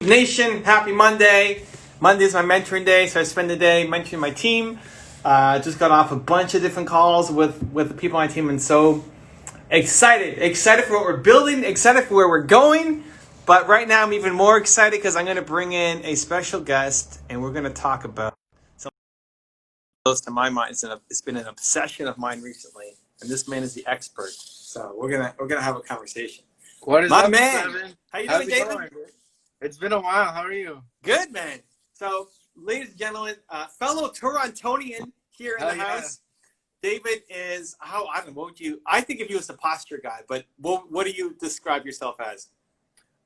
Nation, happy Monday. Monday is my mentoring day, so I spend the day mentoring my team. Just got off a bunch of different calls with the people on my team, and so excited for what we're building, excited for where we're going. But right now I'm even more excited because I'm going to bring in a special guest, and we're going to talk about something close to my mind. It's been an obsession of mine recently, and this man is the expert. So we're gonna have a conversation. What is my up, man? Seven? How you How's doing, it David? going? It's been a while. How are you? Good, man. So, ladies and gentlemen, fellow torontonian here in the house. David is, I don't know, I think of you as a posture guy, but what do you describe yourself as?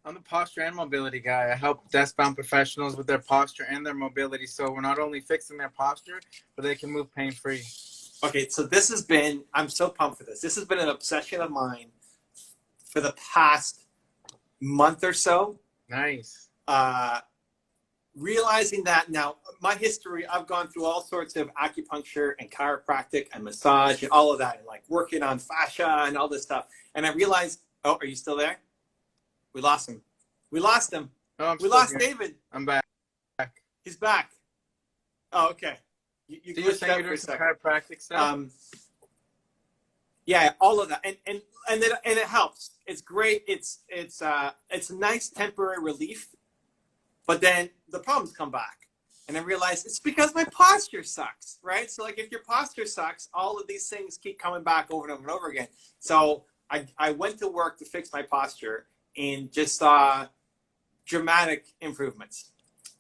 I'm the posture and mobility guy. I help desk-bound professionals with their posture and their mobility, so we're not only fixing their posture, but they can move pain-free. Okay, so I'm so pumped for this. This has been an obsession of mine for the past month or so. Nice. Realizing that now, my history, I've gone through all sorts of acupuncture and chiropractic and massage and all of that, and like working on fascia and all this stuff. And I realized, oh, are you still there? We lost him. We lost him. Oh, we lost David. I'm back. He's back. Oh, okay. You glitched out for a second. Chiropractic stuff? Yeah, all of that, and it helps. It's great. It's a nice temporary relief, but then the problems come back, and I realize it's because my posture sucks, right? So like if your posture sucks, all of these things keep coming back over and over and over again. So I went to work to fix my posture and just saw dramatic improvements.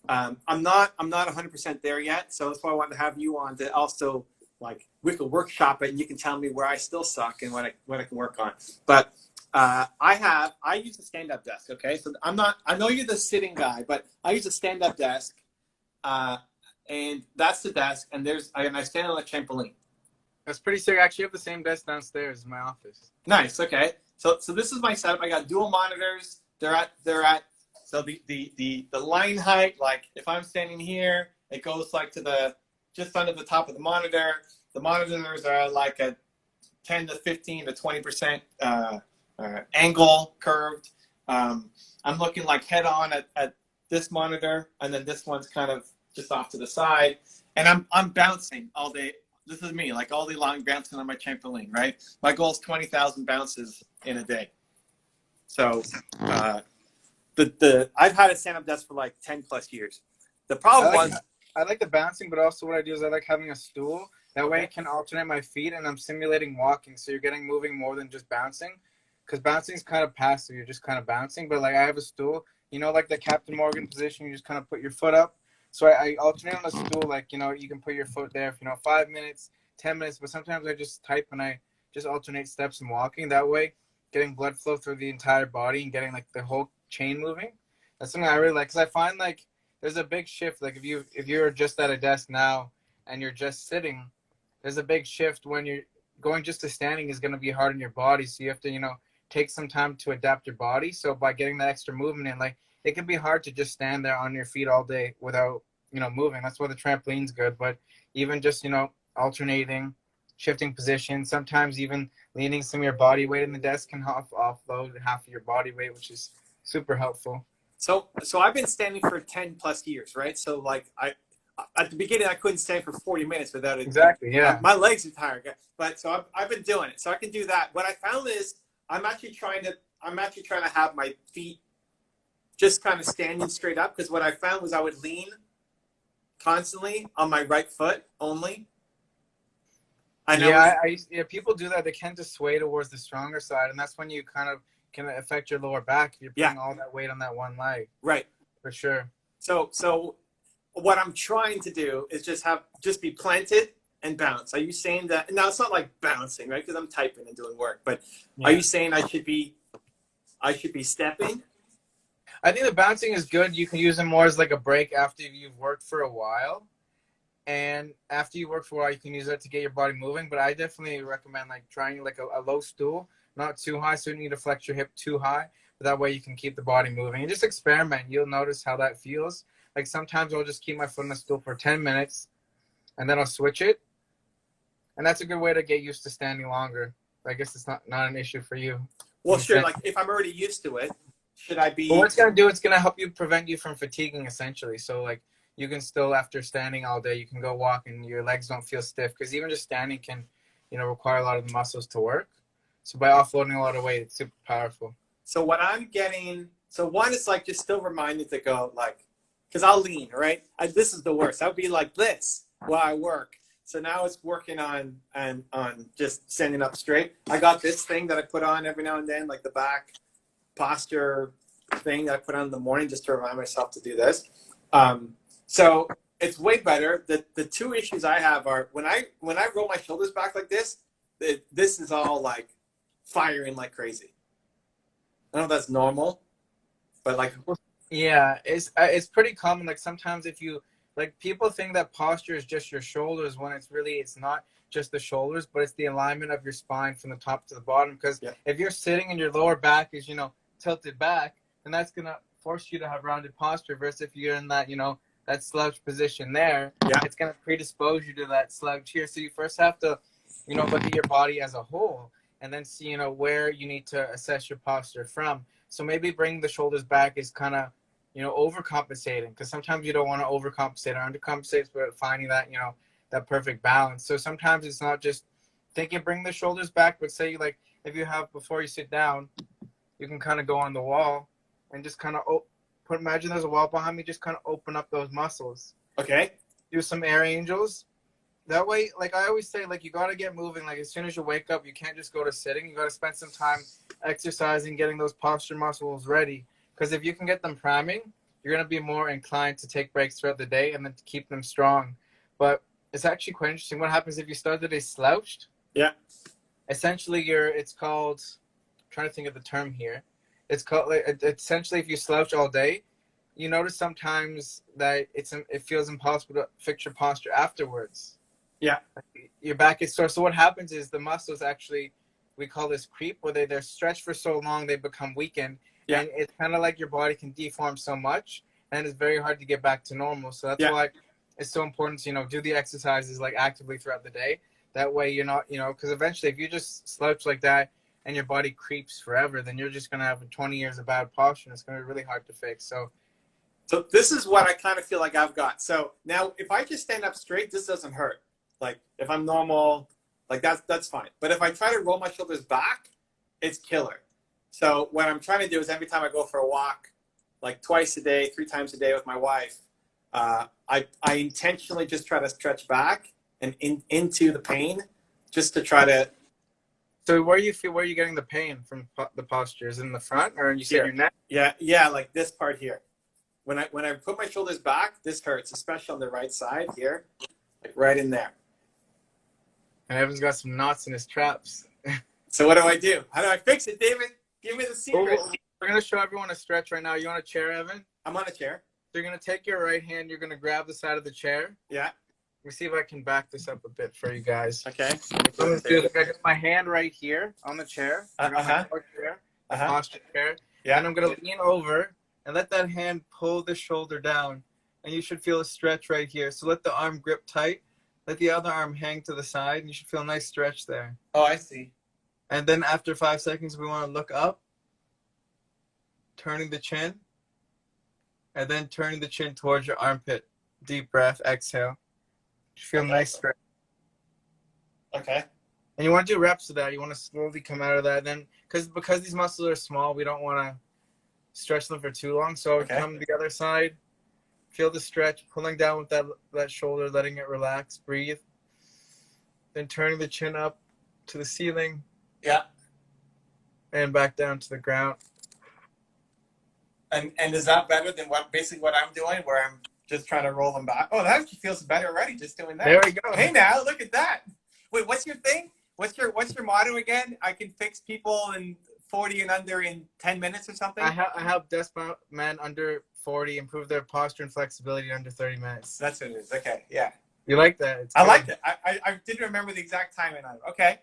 I'm not 100% there yet, so that's why I wanted to have you on to also, like, we could workshop it and you can tell me where I still suck and what I can work on. But I use a stand-up desk, okay? So I know you're the sitting guy, but I use a stand-up desk, and that's the desk, and I stand on a trampoline. That's pretty sick. I actually have the same desk downstairs in my office. Nice, okay. So this is my setup. I got dual monitors. They're at so the line height, like if I'm standing here, it goes like to just under the top of the monitor. The monitors are like a 10 to 15 to 20% angle curved. I'm looking like head on at this monitor, and then this one's kind of just off to the side. And I'm bouncing all day. This is me, like all day long bouncing on my trampoline, right? My goal is 20,000 bounces in a day. So I've had a stand-up desk for like 10 plus years. The problem I like the bouncing, but also what I do is I like having a stool. That way I can alternate my feet, and I'm simulating walking, so you're getting moving more than just bouncing. Because bouncing is kind of passive. You're just kind of bouncing. But, like, I have a stool. You know, like the Captain Morgan position, you just kind of put your foot up. So I alternate on the stool. Like, you know, you can put your foot there for, 5 minutes, 10 minutes. But sometimes I just type and I just alternate steps and walking. That way, getting blood flow through the entire body and getting, like, the whole chain moving. That's something I really like. Because I find, like, there's a big shift. Like, if you're just at a desk now and you're just sitting, there's a big shift when you're going just to standing is going to be hard on your body. So you have to, take some time to adapt your body. So by getting that extra movement in, like, it can be hard to just stand there on your feet all day without, moving. That's why the trampoline's good. But even just, alternating, shifting positions, sometimes even leaning some of your body weight in the desk can offload half of your body weight, which is super helpful. So I've been standing for 10 plus years, right? So like at the beginning, I couldn't stand for 40 minutes without it. Exactly, yeah. My legs are tired, but so I've been doing it. So I can do that. What I found is I'm actually trying to have my feet just kind of standing straight up, because what I found was I would lean constantly on my right foot only. I know. People do that. They tend to sway towards the stronger side, and that's when you kind of can affect your lower back if you're putting all that weight on that one leg. Right. For sure. So what I'm trying to do is just be planted and bounce. Are you saying that? Now it's not like bouncing, right? Because I'm typing and doing work. But Are you saying I should be stepping? I think the bouncing is good. You can use it more as like a break after you've worked for a while. And after you work for a while, you can use it to get your body moving. But I definitely recommend like trying like a low stool, not too high, so you don't need to flex your hip too high. But that way you can keep the body moving. And just experiment. You'll notice how that feels. Like sometimes I'll just keep my foot on the stool for 10 minutes, and then I'll switch it. And that's a good way to get used to standing longer. I guess it's not an issue for you. Well, sure. Like if I'm already used to it, should I But what be? it's gonna do, it's gonna help you prevent you from fatiguing essentially. So like you can still, after standing all day, you can go walk and your legs don't feel stiff, because even just standing can, require a lot of the muscles to work. So by offloading a lot of weight, it's super powerful. So what I'm getting, so one is like just still reminded to go like, because I'll lean, right? This is the worst. I'll be like this while I work. So now it's working on just standing up straight. I got this thing that I put on every now and then, like the back posture thing that I put on in the morning just to remind myself to do this. So it's way better. The two issues I have are when I roll my shoulders back like this, this is all like firing like crazy. I don't know if that's normal, but like, Yeah, it's pretty common. Like sometimes if you like, people think that posture is just your shoulders, when it's not just the shoulders, but it's the alignment of your spine from the top to the bottom. Because if you're sitting and your lower back is tilted back, then that's gonna force you to have rounded posture. Versus if you're in that that slouch position there, it's gonna predispose you to that slouch here. So you first have to look at your body as a whole, and then see where you need to assess your posture from. So maybe bringing the shoulders back is kind of overcompensating, because sometimes you don't want to overcompensate or undercompensate, but finding that that perfect balance. So sometimes it's not just thinking bring the shoulders back, but say like if you have, before you sit down, you can kind of go on the wall and just kind of imagine there's a wall behind me, just kind of open up those muscles. okay. Do some air angels. That way, like I always say, like you got to get moving. Like as soon as you wake up, you can't just go to sitting. You got to spend some time exercising, getting those posture muscles ready. Because if you can get them priming, you're going to be more inclined to take breaks throughout the day and then to keep them strong. But it's actually quite interesting. What happens if you start the day slouched? Yeah. Essentially, it's called, I'm trying to think of the term here. It's called, essentially, if you slouch all day, you notice sometimes that it feels impossible to fix your posture afterwards. Yeah. Your back is sore. So what happens is the muscles actually, we call this creep, where they're stretched for so long they become weakened. Yeah. And it's kind of like your body can deform so much, and it's very hard to get back to normal. So that's why it's so important to do the exercises like actively throughout the day. That way you're not, because eventually if you just slouch like that and your body creeps forever, then you're just going to have 20 years of bad posture, and it's going to be really hard to fix. So this is what I kind of feel like I've got. So now if I just stand up straight, this doesn't hurt. Like if I'm normal, like that's fine. But if I try to roll my shoulders back, it's killer. So what I'm trying to do is every time I go for a walk, like twice a day, 3 times a day with my wife, I intentionally just try to stretch back and into the pain, just to try to. So where are you getting the pain from? The posture is in the front, or you said your neck? Yeah, like this part here. When I put my shoulders back, this hurts, especially on the right side here, like right in there. And Evan's got some knots in his traps. So what do? How do I fix it, David? Give me the secret. We're going to show everyone a stretch right now. You on a chair, Evan? I'm on a chair. So you're going to take your right hand. You're going to grab the side of the chair. Yeah. Let me see if I can back this up a bit for you guys. Okay. I got my hand right here on the chair. Posture chair. Yeah. And I'm going to lean over and let that hand pull the shoulder down. And you should feel a stretch right here. So let the arm grip tight. Let the other arm hang to the side, and you should feel a nice stretch there. Oh, I see. And then after 5 seconds, we want to look up, turning the chin, and then turning the chin towards your armpit. Deep breath, exhale. You feel a nice stretch. Okay. And you want to do reps of that. You want to slowly come out of that. Then, because these muscles are small, we don't want to stretch them for too long. So come to the other side. Feel the stretch, pulling down with that shoulder, letting it relax, breathe. Then turning the chin up to the ceiling. Yeah. And back down to the ground. And is that better than what I'm doing, where I'm just trying to roll them back? Oh, that actually feels better already, just doing that. There we go. Hey now, look at that. Wait, what's your thing? What's your motto again? I can fix people in 40 and under in 10 minutes or something? I help desperate men under 40 improve their posture and flexibility in under 30 minutes. That's what it is. Okay, yeah. You like that? I like it. I didn't remember the exact timing on it. Okay.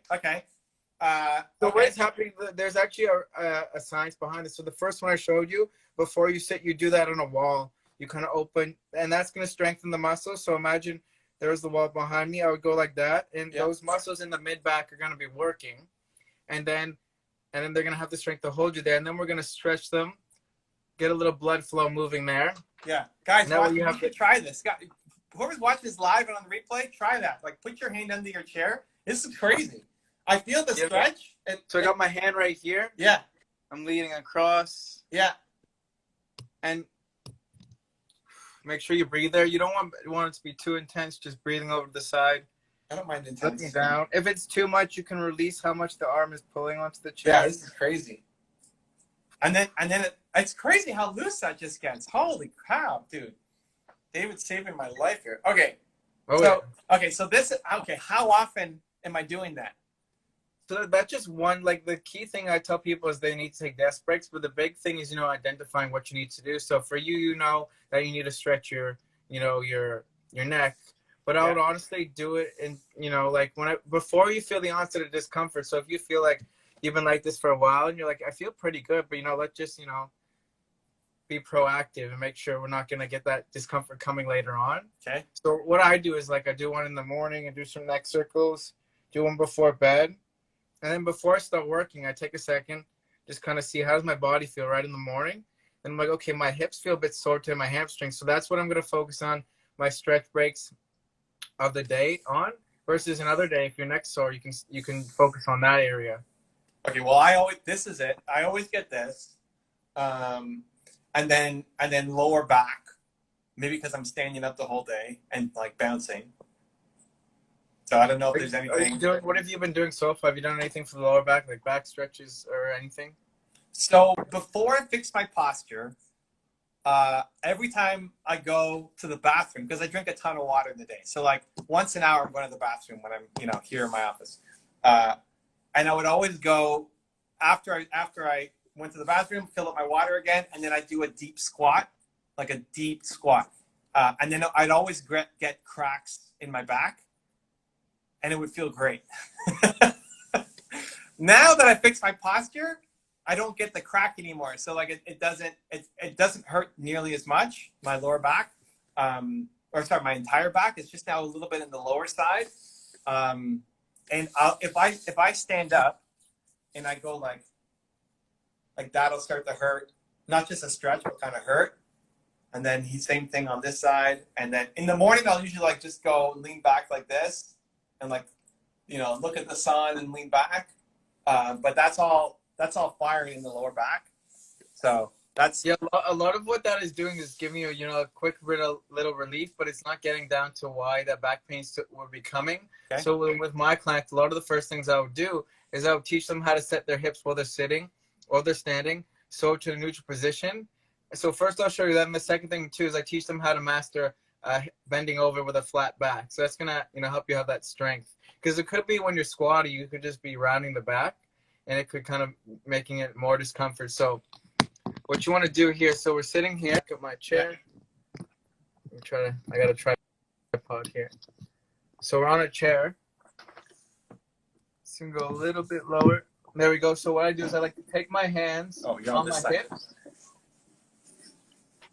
So what is happening, there's actually a science behind it. So the first one I showed you, before you sit, you do that on a wall. You kind of open, and that's going to strengthen the muscles. So imagine there's the wall behind me. I would go like that, and those muscles in the mid-back are going to be working. And then they're going to have the strength to hold you there. And then we're going to stretch them get a little blood flow moving there. Yeah, guys, Now watch, you you have should try this. Whoever's watching this live and on the replay, try that. Like, put your hand under your chair. This is crazy. I feel the stretch. And, so I got my hand right here. Yeah. I'm leading across. Yeah. And make sure you breathe there. You don't want it to be too intense, just breathing over to the side. I don't mind intense. Looking down. If it's too much, you can release how much the arm is pulling onto the chair. Yeah, this is crazy. And then it's crazy how loose that just gets. Holy cow, dude. David's saving my life here. Okay. So how often am I doing that? So that's just one, like the key thing I tell people is they need to take desk breaks, but the big thing is, identifying what you need to do. So for you, you know that you need to stretch your neck, but I would honestly do it in, like before you feel the onset of discomfort. So if you feel like you've been like this for a while and you're like, I feel pretty good, but let's just, be proactive and make sure we're not going to get that discomfort coming later on. Okay. So what I do is I do one in the morning and do some neck circles, do one before bed. And then before I start working, I take a second, just kind of see how does my body feel right in the morning. And I'm like, okay, my hips feel a bit sore to my hamstrings. So that's what I'm going to focus on my stretch breaks of the day on, versus another day. If your neck's sore, you can focus on that area. Okay. Well, this is it. I always get this. And then lower back, maybe because I'm standing up the whole day and like bouncing. So I don't know if there's anything. What have you been doing so far? Have you done anything for the lower back, like back stretches or anything? So before I fix my posture, every time I go to the bathroom, because I drink a ton of water in the day. So like once an hour I'm going to the bathroom when I'm, here in my office. And I would always go after I went to the bathroom, fill up my water again, and then I do a deep squat, like a deep squat. And then I'd always get cracks in my back, and it would feel great. Now that I fixed my posture, I don't get the crack anymore. So like it doesn't hurt nearly as much, my lower back, my entire back. It's just now a little bit in the lower side. And if I stand up and I go like that'll start to hurt, not just a stretch, but kind of hurt. And then same thing on this side. And then in the morning, I'll usually just go lean back like this and look at the sun and lean back. But that's all firing in the lower back. So that's a lot of what that is doing is giving you a quick little relief, but it's not getting down to why that back pain would be coming. Okay. So with my clients, a lot of the first things I would do is I would teach them how to set their hips while they're sitting or they're standing, so to the neutral position. So first I'll show you that, and the second thing too is I teach them how to master bending over with a flat back. So that's gonna help you have that strength, because it could be when you're squatty, you could just be rounding the back, and it could kind of making it more discomfort. So what you want to do here, so we're sitting here, got my chair. I gotta try tripod here. So we're on a chair. So we can go a little bit lower. There we go. So what I do is I like to take my hands on my hips.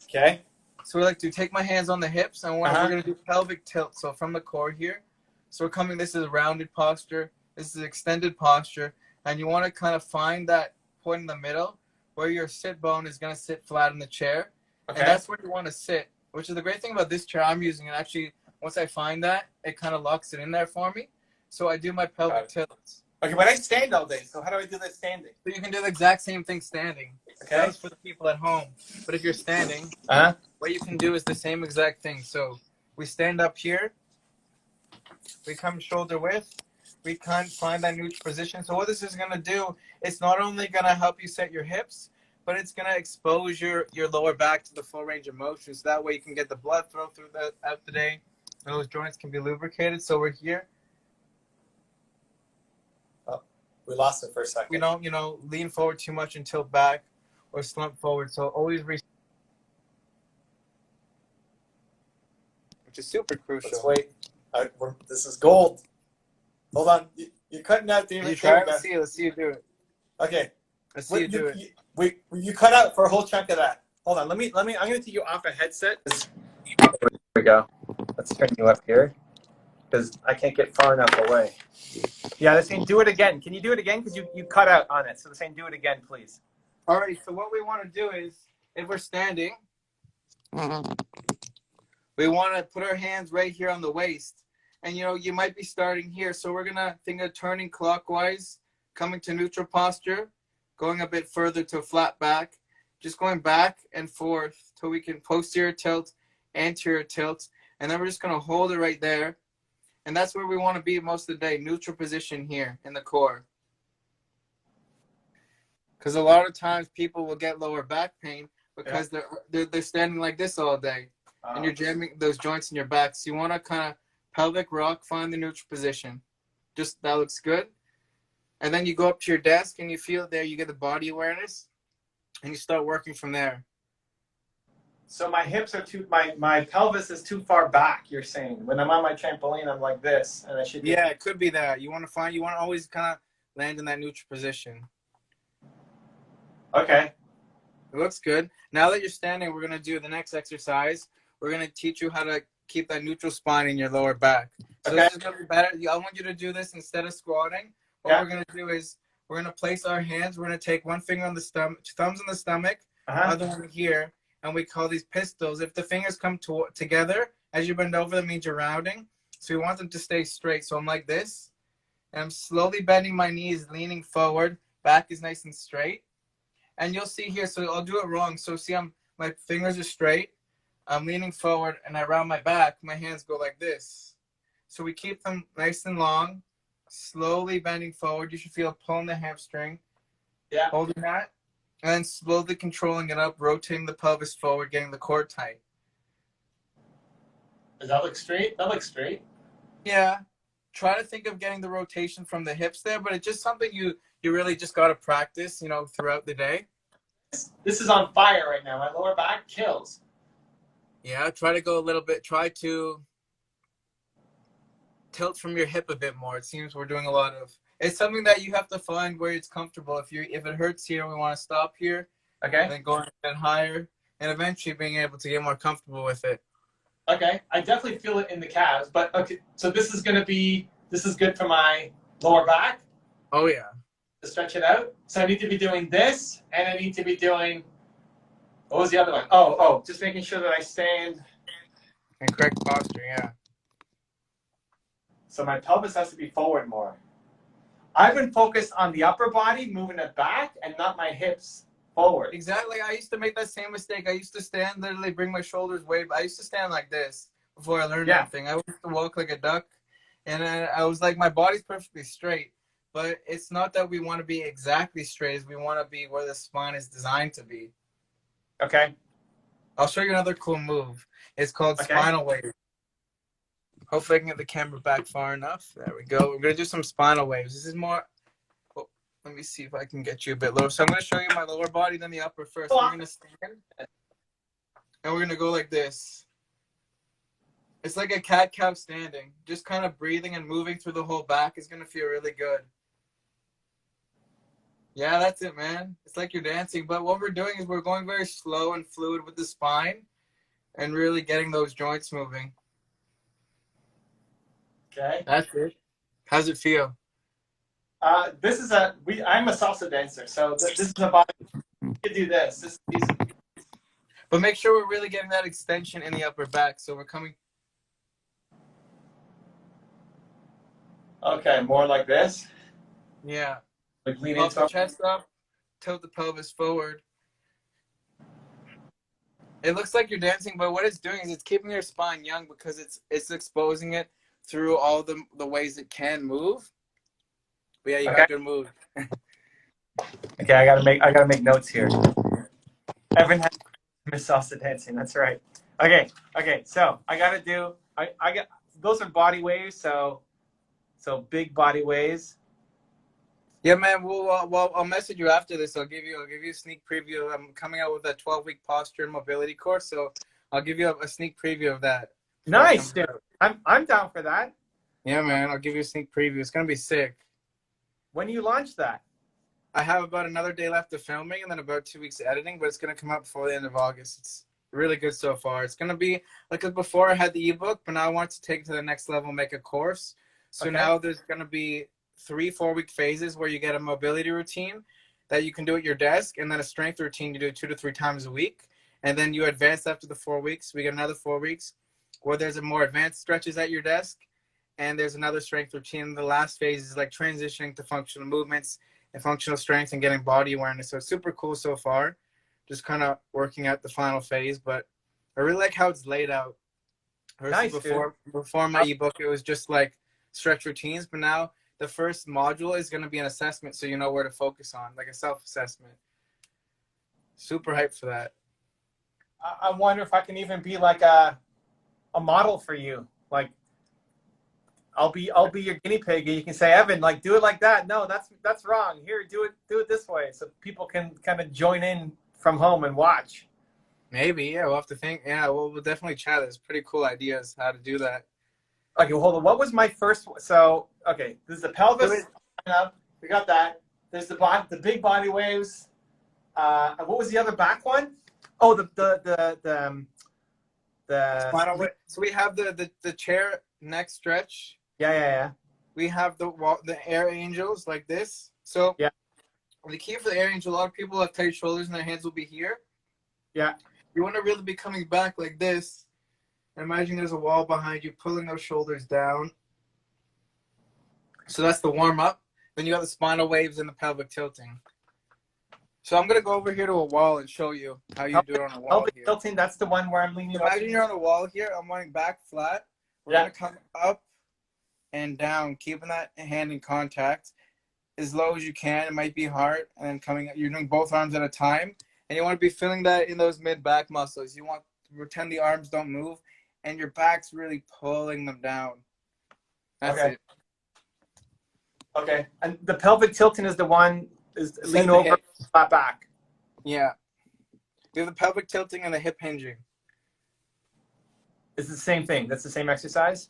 Okay. So we like to take my hands on the hips, and we're going to do pelvic tilt. So from the core here. So we're coming, this is a rounded posture. This is extended posture. And you want to kind of find that point in the middle where your sit bone is going to sit flat in the chair. Okay. And that's where you want to sit, which is the great thing about this chair I'm using. And actually, once I find that, it kind of locks it in there for me. So I do my pelvic tilts. Okay, but I stand all day, so how do I do that standing? So you can do the exact same thing standing. Okay. That's for the people at home. But if you're standing, what you can do is the same exact thing. So we stand up here. We come shoulder width. We can't find that neutral position. So what this is going to do, it's not only going to help you set your hips, but it's going to expose your lower back to the full range of motion. So that way you can get the blood flow throughout the day. And those joints can be lubricated. So we're here. We lost it for a second. We don't, lean forward too much and tilt back or slump forward. So always which is super crucial. Let's wait. This is gold. Hold on. You're cutting out, David. You try it. Let's see you do it. Okay. Let's see you do it. You cut out for a whole chunk of that. Hold on. Let me. I'm going to take you off a headset. There we go. Let's turn you up here, because I can't get far enough away. Yeah, they're saying do it again. Can you do it again? Because you cut out on it. So they're saying do it again, please. All right. So what we want to do is if we're standing, we want to put our hands right here on the waist. And, you know, you might be starting here. So we're going to think of turning clockwise, coming to neutral posture, going a bit further to a flat back, just going back and forth till we can posterior tilt, anterior tilt. And then we're just going to hold it right there. And that's where we want to be most of the day, neutral position here in the core. Because a lot of times people will get lower back pain because they're standing like this all day. And you're jamming those joints in your back. So you want to kind of pelvic rock, find the neutral position. Just, that looks good. And then you go up to your desk and you feel it there. You get the body awareness. And you start working from there. So my hips are my pelvis is too far back, you're saying. When I'm on my trampoline, I'm like this. And I should be... Yeah, it could be that. You want to always kind of land in that neutral position. Okay. It looks good. Now that you're standing, we're going to do the next exercise. We're going to teach you how to keep that neutral spine in your lower back. So this is going to be better. I want you to do this instead of squatting. What we're going to do is we're going to place our hands. We're going to take one finger on the stomach, thumbs on the stomach, other one here, and we call these pistols. If the fingers come together as you bend over, that means you're rounding. So we want them to stay straight. So I'm like this, and I'm slowly bending my knees, leaning forward. Back is nice and straight. And you'll see here, so I'll do it wrong. So see, my fingers are straight. I'm leaning forward, and I round my back. My hands go like this. So we keep them nice and long, slowly bending forward. You should feel pulling the hamstring, holding that, and then slowly controlling it up, rotating the pelvis forward, getting the core tight. Does that look straight? That looks straight. Yeah. Try to think of getting the rotation from the hips there, but it's just something you really just got to practice, you know, throughout the day. This is on fire right now. My lower back kills. Yeah, try to go a little bit. Try to tilt from your hip a bit more. It seems we're doing a lot of. It's something that you have to find where it's comfortable. If it hurts here, we want to stop here. Okay. And then going a bit higher, and eventually being able to get more comfortable with it. Okay, I definitely feel it in the calves. But okay, so this is good for my lower back. Oh yeah. To stretch it out. So I need to be doing this, and I need to be doing. What was the other one? Oh, just making sure that I stand. And correct posture, yeah. So my pelvis has to be forward more. I've been focused on the upper body, moving it back, and not my hips forward. Exactly. I used to make that same mistake. I used to stand, literally bring my shoulders way back. I used to stand like this before I learned anything. I used to walk like a duck, and I was like, my body's perfectly straight. But it's not that we want to be exactly straight. We want to be where the spine is designed to be. Okay. I'll show you another cool move. It's called Spinal Waves. Hopefully I can get the camera back far enough. There we go. We're going to do some spinal waves. This is more... Oh, let me see if I can get you a bit lower. So I'm going to show you my lower body, then the upper first. We're going to stand. And we're going to go like this. It's like a cat-cow standing. Just kind of breathing and moving through the whole back is going to feel really good. Yeah, that's it, man. It's like you're dancing. But what we're doing is we're going very slow and fluid with the spine and really getting those joints moving. Okay. That's it. How's it feel? I'm a salsa dancer, so this is a body. You can do this. But make sure we're really getting that extension in the upper back. So we're coming. Okay, more like this. Yeah. Like lean Pump into the chest up, tilt the pelvis forward. It looks like you're dancing, but what it's doing is it's keeping your spine young because it's exposing it through all the ways it can move. But yeah, you got to move. Okay, I gotta make notes here. Evan has Miss Salsa dancing. That's right. Okay. So I gotta do. I got those are body waves. So big body waves. Yeah, man. Well, I'll message you after this. I'll give you a sneak preview. I'm coming out with a 12-week posture and mobility course, so I'll give you a sneak preview of that. Nice, dude. I'm down for that. Yeah, man. I'll give you a sneak preview. It's gonna be sick. When do you launch that? I have about another day left of filming and then about 2 weeks of editing, but it's gonna come out before the end of August. It's really good so far. It's gonna be like before I had the ebook, but now I want to take it to the next level, make a course. So now there's gonna be 3 4-week phases where you get a mobility routine, that you can do at your desk, and then a strength routine you do 2 to 3 times a week. And then you advance after the 4 weeks. We get another 4 weeks where there's a more advanced stretches at your desk, and there's another strength routine. The last phase is like transitioning to functional movements and functional strength and getting body awareness. So it's super cool so far. Just kind of working out the final phase, but I really like how it's laid out. Nice, before my ebook, it was just like stretch routines, but now the first module is going to be an assessment, so you know where to focus on, like a self-assessment. Super hyped for that. I wonder if I can even be like a model for you. Like, I'll be your guinea pig, and you can say, Evan, like, do it like that. No, that's wrong. Here, do it this way, so people can kind of join in from home and watch. Maybe, yeah. We'll have to think. Yeah, we'll definitely chat. There's pretty cool ideas how to do that. Okay, well, hold on. What was my first? So, okay, this is the pelvis. We got that. There's the big body waves. What was the other back one? Oh, the spinal wave. So we have the chair neck stretch. Yeah. We have the air angels like this. So yeah. The key for the air angel, a lot of people have tight shoulders and their hands will be here. Yeah. You want to really be coming back like this. And imagine there's a wall behind you, pulling those shoulders down. So that's the warm up. Then you got the spinal waves and the pelvic tilting. So I'm going to go over here to a wall and show you how you do it on a wall pelvic here. Tilting, that's the one where I'm leaning. Imagine you're on a wall here. I'm going back flat. We're going to come up and down, keeping that hand in contact as low as you can. It might be hard. And then coming, you're doing both arms at a time. And you want to be feeling that in those mid-back muscles. You want to pretend the arms don't move. And your back's really pulling them down. That's it. Okay. And the pelvic tilting is the one, is lean over, flat back. Yeah. You have the pelvic tilting and the hip hinging. It's the same thing. That's the same exercise?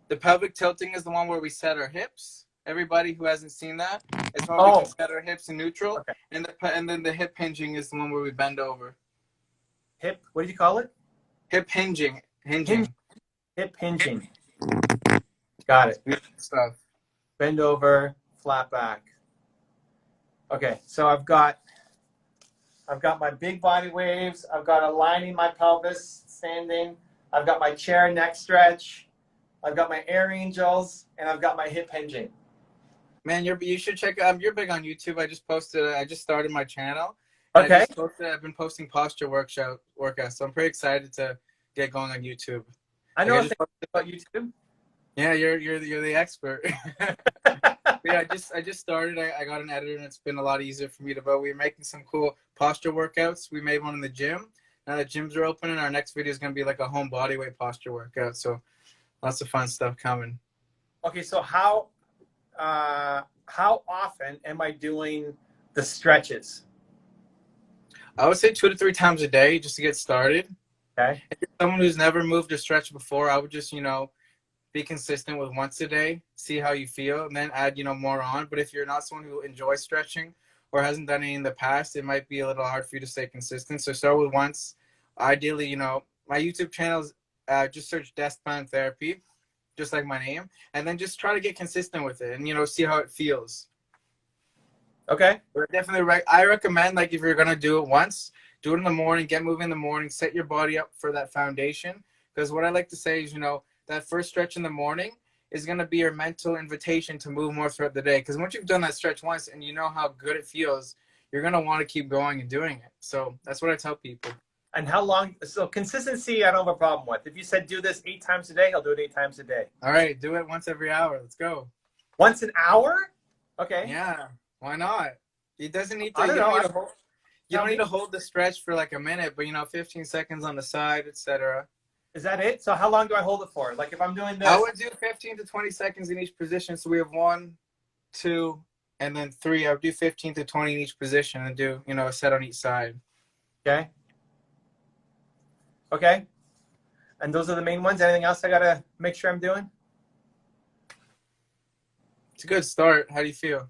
The pelvic tilting is the one where we set our hips. Everybody who hasn't seen that, it's when we can set our hips in neutral. Okay. And then the hip hinging is the one where we bend over. Hip, what do you call it? Hip hinging. Hinging. Hip hinging. Got it. Stuff. Bend over, flat back. Okay, so I've got my big body waves. I've got aligning my pelvis, standing. I've got my chair neck stretch. I've got my air angels, and I've got my hip hinging. Man, you should check. You're big on YouTube. I just started my channel. Okay. I've been posting posture workouts, so I'm pretty excited to get going on YouTube. I know about YouTube. Yeah, you're the expert. Yeah, I just started. I got an editor, and it's been a lot easier for me but we're making some cool posture workouts. We made one in the gym. Now the gyms are open, and our next video is going to be like a home bodyweight posture workout. So lots of fun stuff coming. Okay, so how often am I doing the stretches? I would say 2 to 3 times a day just to get started. Okay. If you're someone who's never moved or stretched before, I would just, be consistent with once a day, see how you feel, and then add, more on. But if you're not someone who enjoys stretching or hasn't done any in the past, it might be a little hard for you to stay consistent. So start with once. Ideally, my YouTube channel is just search Desk Bound Therapy, just like my name, and then just try to get consistent with it and, see how it feels. Okay. But definitely, I recommend, like, if you're going to do it once, do it in the morning, get moving in the morning, set your body up for that foundation. Because what I like to say is, that first stretch in the morning is going to be your mental invitation to move more throughout the day. Because once you've done that stretch once and you know how good it feels, you're going to want to keep going and doing it. So that's what I tell people. And how long? So consistency, I don't have a problem with. If you said do this 8 times a day, I'll do it 8 times a day. All right. Do it once every hour. Let's go. Once an hour? Okay. Yeah. Why not? It doesn't need to. I don't know. You don't need to hold the stretch for like a minute, but 15 seconds on the side, etc. Is that it? So how long do I hold it for? Like if I'm doing this, I would do 15 to 20 seconds in each position. So we have 1, 2, and then 3. I would do 15 to 20 in each position and do, a set on each side. Okay. Okay. And those are the main ones. Anything else I got to make sure I'm doing? It's a good start. How do you feel?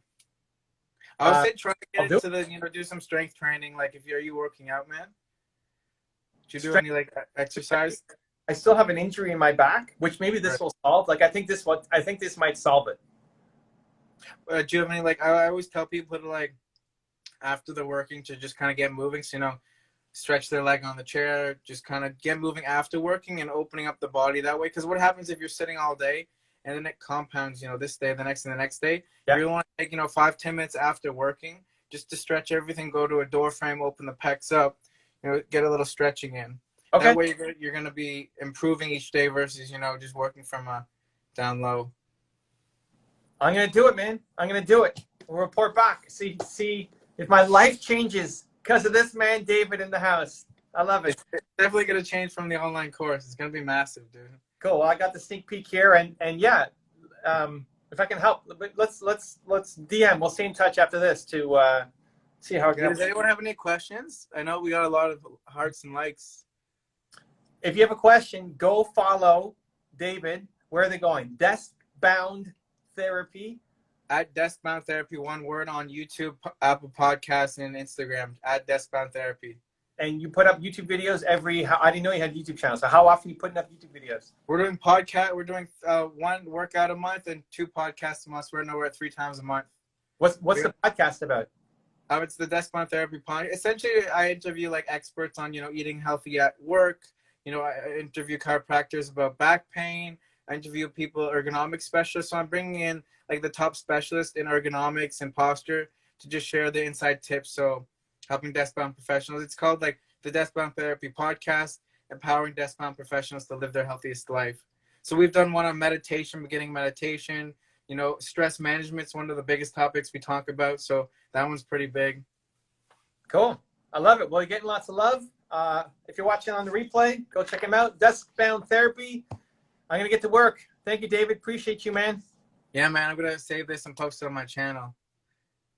I would say try to get into the, do some strength training. Like are you working out, man? Did you do any like exercise? I still have an injury in my back, which maybe this will solve. Like I think this might solve it. Do you have any I always tell people to after they're working to just kind of get moving. So, stretch their leg on the chair, just kind of get moving after working and opening up the body that way. Because what happens if you're sitting all day and then it compounds, this day, the next, and the next day? Yeah. You want to take, 5-10 minutes after working just to stretch everything, go to a door frame, open the pecs up, get a little stretching in. Okay. That way you're going to be improving each day versus, just working from down low. I'm going to do it, man. I'm going to do it. We'll report back. See if my life changes because of this man, David, in the house. I love it. It's definitely going to change from the online course. It's going to be massive, dude. Cool. Well, I got the sneak peek here, and yeah, if I can help, let's DM. We'll stay in touch after this to see how it goes. Does anyone have any questions? I know we got a lot of hearts and likes. If you have a question, go follow David. Where are they going? Desk Bound Therapy. At Desk Bound Therapy, one word, on YouTube, Apple Podcasts, and Instagram. At Desk Bound Therapy. And you put up YouTube videos I didn't know you had a YouTube channel. So how often are you putting up YouTube videos? We're doing podcast. We're doing 1 workout a month and 2 podcasts a month. We're nowhere 3 times a month. What's the podcast about? It's the Desk Bound Therapy podcast. Essentially, I interview experts on eating healthy at work. I interview chiropractors about back pain. I interview people, ergonomic specialists. So I'm bringing in the top specialists in ergonomics and posture to just share the inside tips. So helping desk-bound professionals. It's called the Desk Bound Therapy Podcast, empowering desk-bound professionals to live their healthiest life. So we've done one on meditation, beginning meditation. Stress management is one of the biggest topics we talk about. So that one's pretty big. Cool. I love it. Well, you're getting lots of love. If you're watching on the replay, go check him out. Desk Bound Therapy. I'm going to get to work. Thank you, David. Appreciate you, man. Yeah, man. I'm going to save this and post it on my channel.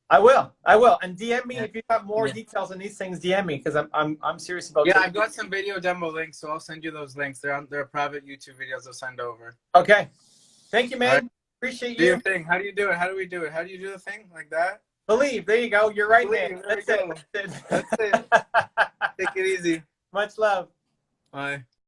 I will. And DM me if you have more details on these things. DM me because I'm serious about. Yeah, I've got some video demo links, so I'll send you those links. They're private YouTube videos I'll send over. Okay. Thank you, man. Right. Appreciate Do you. your thing. How do you do it? How do we do it? How do you do the thing like that? Believe. There you go. You're right, Believe. man. There we go. That's it. That's it. Take it easy. Much love. Bye.